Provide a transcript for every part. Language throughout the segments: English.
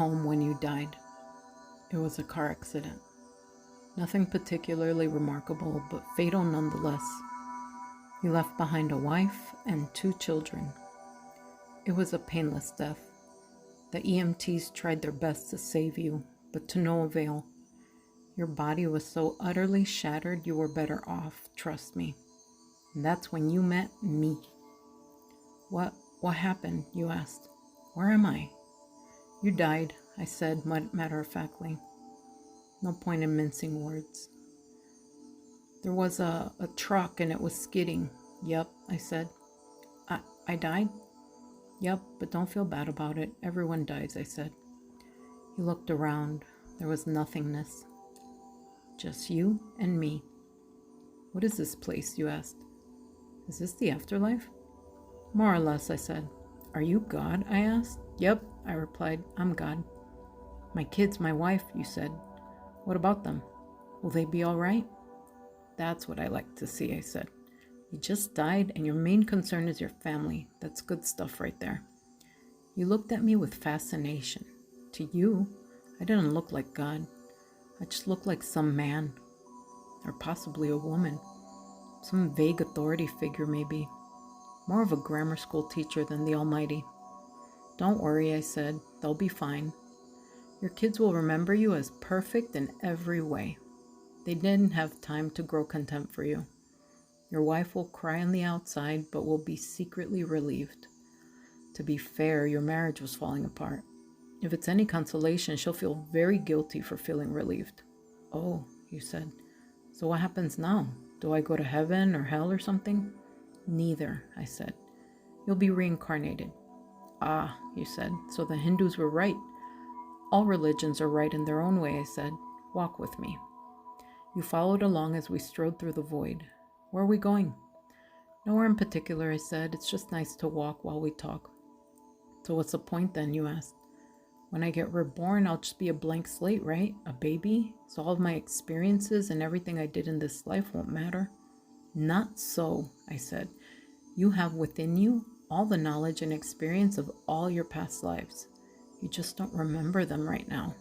home when you died. It was a car accident. Nothing particularly remarkable, but fatal nonetheless. You left behind a wife and 2 children. It was a painless death. The EMTs tried their best to save you, but to no avail. Your body was so utterly shattered you were better off, trust me. And that's when you met me. What happened? You asked. Where am I? You died, I said matter-of-factly. No point in mincing words. There was a truck and it was skidding. Yep, I said. I died? Yep, but don't feel bad about it. Everyone dies, I said. He looked around. There was nothingness. Just you and me. What is this place? You asked. Is this the afterlife? More or less, I said. Are you God? I asked. Yep, I replied. I'm God. My kids, my wife, you said. What about them? Will they be all right? That's what I like to see, I said. You just died and your main concern is your family. That's good stuff right there. You looked at me with fascination. To you, I didn't look like God. I just looked like some man. Or possibly a woman. Some vague authority figure, maybe. More of a grammar school teacher than the Almighty. Don't worry, I said. They'll be fine. Your kids will remember you as perfect in every way. They didn't have time to grow contempt for you. Your wife will cry on the outside, but will be secretly relieved. To be fair, your marriage was falling apart. If it's any consolation, she'll feel very guilty for feeling relieved. Oh, you said. So what happens now? Do I go to heaven or hell or something? Neither, I said. You'll be reincarnated. Ah, you said. So the Hindus were right. All religions are right in their own way, I said. Walk with me. You followed along as we strode through the void. Where are we going? Nowhere in particular, I said. It's just nice to walk while we talk. So what's the point then, you asked? When I get reborn, I'll just be a blank slate, right? A baby? So all of my experiences and everything I did in this life won't matter? Not so, I said. You have within you all the knowledge and experience of all your past lives. You just don't remember them right now.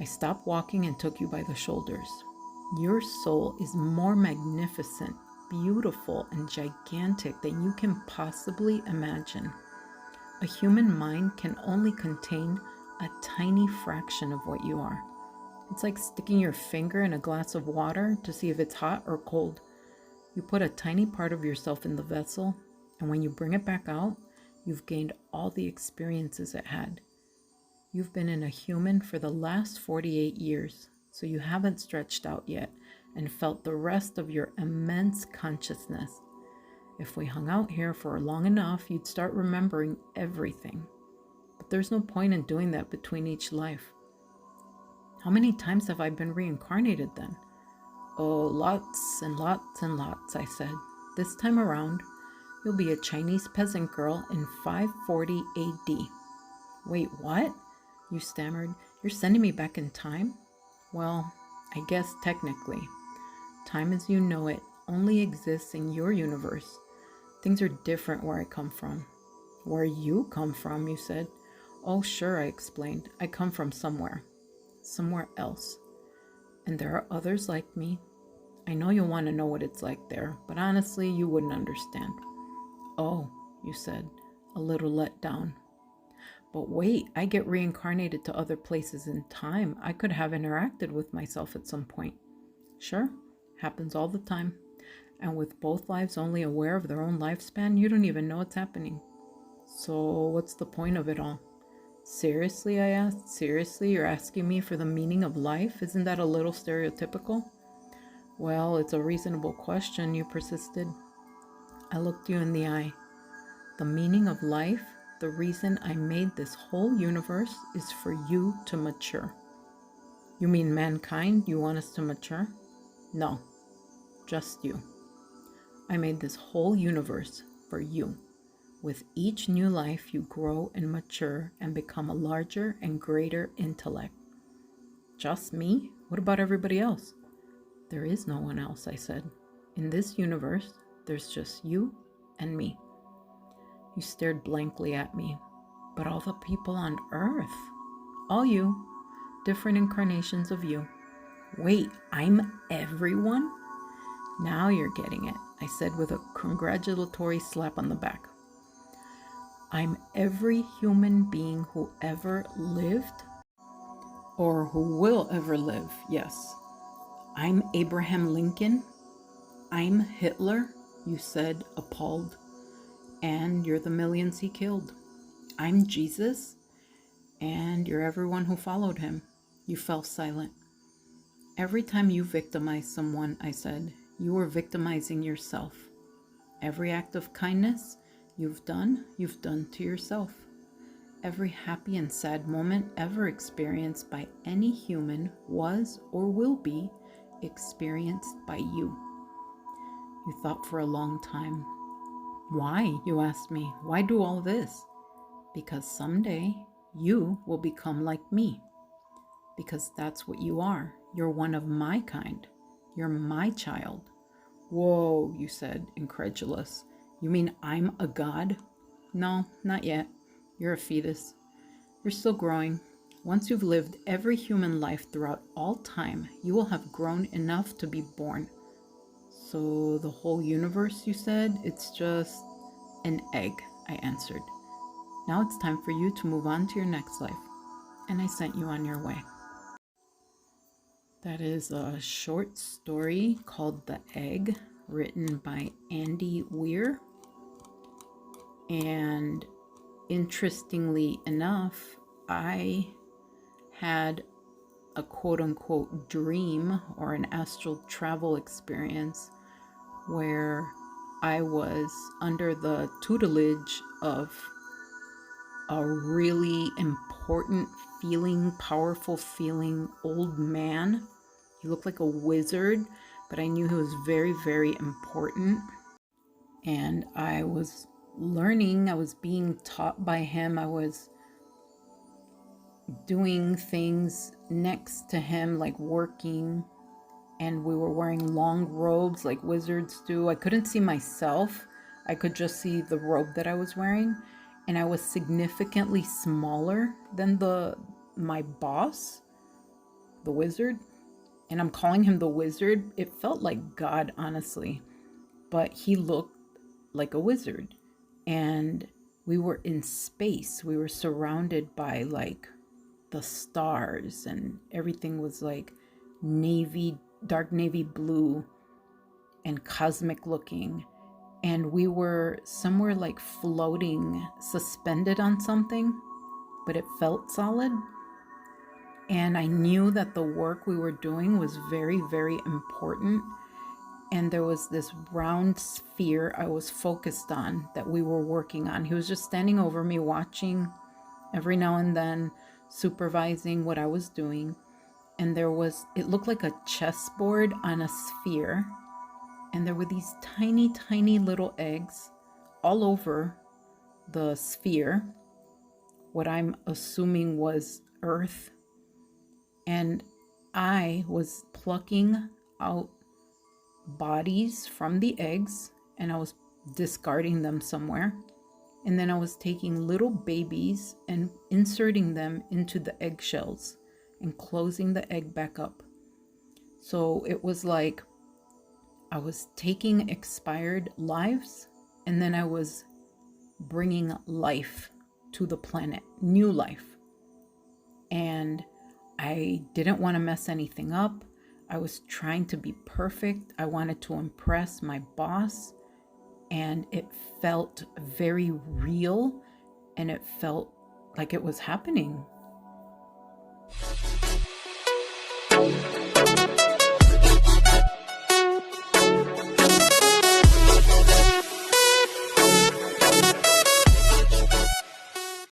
I stopped walking and took you by the shoulders. Your soul is more magnificent, beautiful, and gigantic than you can possibly imagine. A human mind can only contain a tiny fraction of what you are. It's like sticking your finger in a glass of water to see if it's hot or cold. You put a tiny part of yourself in the vessel, and when you bring it back out, you've gained all the experiences it had. You've been in a human for the last 48 years, so you haven't stretched out yet and felt the rest of your immense consciousness. If we hung out here for long enough, you'd start remembering everything. But there's no point in doing that between each life. How many times have I been reincarnated then? Oh, lots and lots and lots, I said. This time around, you'll be a Chinese peasant girl in 540 AD. Wait, what? You stammered. You're sending me back in time? Well, I guess technically. Time as you know it only exists in your universe. Things are different where I come from. Where you come from, you said. Oh, sure, I explained. I come from somewhere. Somewhere else. And there are others like me. I know you'll want to know what it's like there, but honestly, you wouldn't understand. Oh, you said, a little let down. But wait, I get reincarnated to other places in time. I could have interacted with myself at some point. Sure, happens all the time. And with both lives only aware of their own lifespan, you don't even know it's happening. So what's the point of it all? Seriously, I asked. Seriously, you're asking me for the meaning of life? Isn't that a little stereotypical? Well, it's a reasonable question, you persisted. I looked you in the eye. The meaning of life, the reason I made this whole universe, is for you to mature. You mean mankind? You want us to mature? No, just you. I made this whole universe for you. With each new life, you grow and mature and become a larger and greater intellect. Just me? What about everybody else? There is no one else, I said. In this universe, there's just you and me. You stared blankly at me. But all the people on Earth, All you, different incarnations of you. Wait, I'm everyone? Now you're getting it, I said with a congratulatory slap on the back. I'm every human being who ever lived, or who will ever live, yes. I'm Abraham Lincoln. I'm Hitler, you said, appalled. And you're the millions he killed. I'm Jesus, and you're everyone who followed him. You fell silent. Every time you victimize someone, I said, you are victimizing yourself. Every act of kindness you've done to yourself. Every happy and sad moment ever experienced by any human was or will be experienced by you. You thought for a long time. Why, you asked me, why do all this? Because someday you will become like me. Because that's what you are. You're one of my kind. You're my child. Whoa, you said, incredulous. You mean I'm a god? No, not yet. You're a fetus. You're still growing. Once you've lived every human life throughout all time, you will have grown enough to be born. So the whole universe, you said, it's just an egg, I answered. Now it's time for you to move on to your next life. And I sent you on your way. That is a short story called The Egg, written by Andy Weir. And interestingly enough, I had a quote-unquote dream or an astral travel experience where I was under the tutelage of a really important feeling, powerful feeling old man. He looked like a wizard, but I knew he was very, very important. And I was learning, I was being taught by him. I was doing things next to him, like working, and we were wearing long robes like wizards do. I couldn't see myself. I could just see the robe that I was wearing, and I was significantly smaller than my boss, the wizard. And I'm calling him the wizard. It felt like God, honestly, but he looked like a wizard. And we were in space. We were surrounded by like the stars, and everything was like dark navy blue and cosmic looking. And we were somewhere like floating, suspended on something, but it felt solid. And I knew that the work we were doing was very, very important. And there was this round sphere I was focused on that we were working on. He was just standing over me, watching every now and then, supervising what I was doing. And it looked like a chessboard on a sphere. And there were these tiny, tiny little eggs all over the sphere, what I'm assuming was Earth. And I was plucking out bodies from the eggs, and I was discarding them somewhere. And then I was taking little babies and inserting them into the eggshells and closing the egg back up. So it was like I was taking expired lives, and then I was bringing life to the planet, new life. And I didn't want to mess anything up. I was trying to be perfect. I wanted to impress my boss, and it felt very real, and it felt like it was happening.